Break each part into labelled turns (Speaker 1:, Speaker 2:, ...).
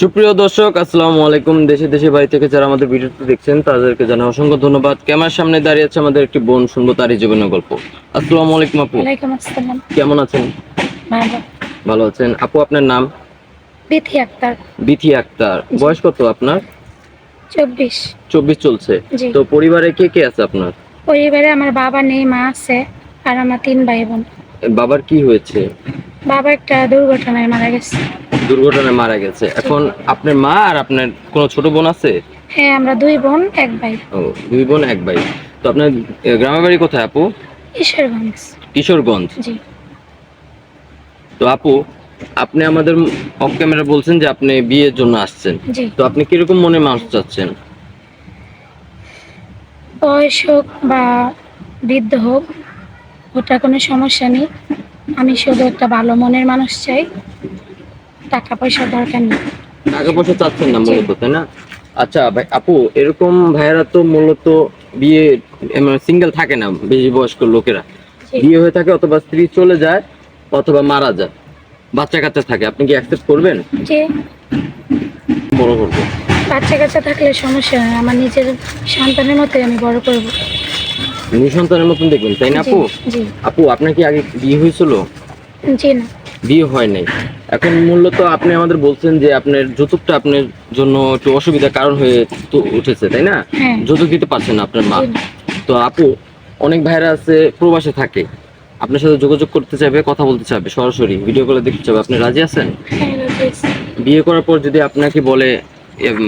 Speaker 1: সুপ্রিয় দর্শক, আসসালামু আলাইকুম। দেশে দেশে বাড়ি থেকে যারা আমাদের ভিডিওটি দেখছেন তাদেরকে জানাই অসংখ্য ধন্যবাদ। ক্যামেরার সামনে দাঁড়িয়ে আছে আমাদের একটি বোন, শুনবো তারই জীবনের গল্প। আসসালামু আলাইকুম আপু,
Speaker 2: ওয়ালাইকুম আসসালাম।
Speaker 1: কেমন আছেন?
Speaker 2: ভালো।
Speaker 1: ভালো আছেন আপু? আপনার নাম?
Speaker 2: বিথি আক্তার।
Speaker 1: বিথি আক্তার।
Speaker 2: জি।
Speaker 1: বয়স কত আপনার?
Speaker 2: 24।
Speaker 1: 24 চলছে।
Speaker 2: জি।
Speaker 1: তো পরিবারে কে কে আছে আপনার?
Speaker 2: পরিবারে আমার বাবা নেই, মা আছে, আর আমার 3 ভাই বোন।
Speaker 1: বাবার কি হয়েছে?
Speaker 2: বাবা একটা দুর্ঘটনায় মারা গেছে।
Speaker 1: দুর্ঘটনায় মারা গেছে। এখন আপনার মা আর আপনার কোনো ছোট বোন আছে?
Speaker 2: হ্যাঁ, আমরা 2 বোন 1 ভাই।
Speaker 1: ও, 2 বোন 1 ভাই। তো আপনার গ্রামের বাড়ি কোথায় আপু?
Speaker 2: ঈশ্বরগঞ্জ।
Speaker 1: কিশোরগঞ্জ।
Speaker 2: জি।
Speaker 1: তো আপু, আপনি আমাদের অফ ক্যামেরা বলছেন যে আপনি বিয়ের জন্য আসছেন।
Speaker 2: জি।
Speaker 1: তো আপনি কিরকম মনে মানুষ চাচ্ছেন?
Speaker 2: বয়স হোক বা বৃদ্ধ হোক, ওটা কোনো সমস্যা নেই। আমি শুধু একটা ভালো মনের মানুষ চাই, টাকা পয়সার দরকার নেই।
Speaker 1: টাকা পয়সা চাচ্ছেন না
Speaker 2: জি।
Speaker 1: মূলত, তাই না? আচ্ছা ভাই, আপু এরকম ভাইয়েরা তো মূলত বিয়ে সিঙ্গেল থাকে না, বেশি বয়স্ক লোকেরা
Speaker 2: জি।
Speaker 1: বিয়ে হয়ে থাকে, অথবা স্ত্রী চলে যায় অথবা মারা যায়, বাচ্চা কাচ্চা থাকে। আপনি কি অ্যাকসেপ্ট করবেন?
Speaker 2: যে
Speaker 1: বড় করবো?
Speaker 2: বাচ্চা কাচ্চা থাকলে সমস্যা নেই, আমার নিজের সন্তানের মতোই আমি বড় করব।
Speaker 1: নিঃসন্তানের মতন দেখবেন, তাই না
Speaker 2: জি।
Speaker 1: আপু?
Speaker 2: জি।
Speaker 1: আপু, আপনার কি আগে বিয়ে হয়েছিল?
Speaker 2: জি না।
Speaker 1: বিয়ে হয় নাই। এখন মূলত আপনি আমাদের বলছেন যে আপনার যৌতুকটা আপনার জন্য একটু অসুবিধার কারণ হয়ে তো উঠেছে, তাই না?
Speaker 2: হ্যাঁ।
Speaker 1: যৌতুক দিতে পারছেন না আপনার মা।
Speaker 2: জি না।
Speaker 1: তো আপু, অনেক ভাইরা আছে প্রবাসে থাকে, আপনার সাথে যোগাযোগ করতে চাইবে, কথা বলতে চাইবে, সরাসরি ভিডিও কলে দেখতে চাইবে, আপনি রাজি আছেন?
Speaker 2: হ্যাঁ, রাজি আছি।
Speaker 1: বিয়ে করার পর যদি আপনাকে বলে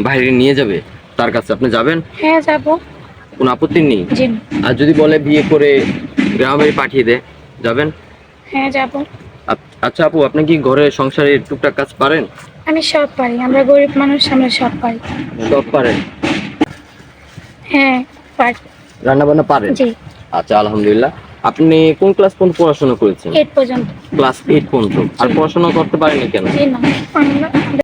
Speaker 1: বাইরে নিয়ে যাবে তার কাছে, আপনি যাবেন?
Speaker 2: হ্যাঁ, যাবো।
Speaker 1: কোনো আপত্তি নেই?
Speaker 2: জি না।
Speaker 1: আর যদি বলে বিয়ে করে গ্রামের বাড়ি পাঠিয়ে দেয়, যাবেন?
Speaker 2: হ্যাঁ, যাবো।
Speaker 1: আচ্ছা আপু, আপনি কি ঘরে সংসারে টুকটাক কাজ পারেন?
Speaker 2: আমি সব পারি, আমরা গরিব মানুষ, আমরা সব পারি।
Speaker 1: সব পারেন?
Speaker 2: হ্যাঁ, পারি।
Speaker 1: রান্না বান্না পারেন?
Speaker 2: জি।
Speaker 1: আচ্ছা, আলহামদুলিল্লাহ। আপনি কোন ক্লাস পর্যন্ত পড়াশোনা করেছেন?
Speaker 2: 8 পর্যন্ত।
Speaker 1: ক্লাস 8 পর্যন্ত। আর
Speaker 2: জি।
Speaker 1: পড়াশোনা করতে পারেননি কেন?
Speaker 2: জি না,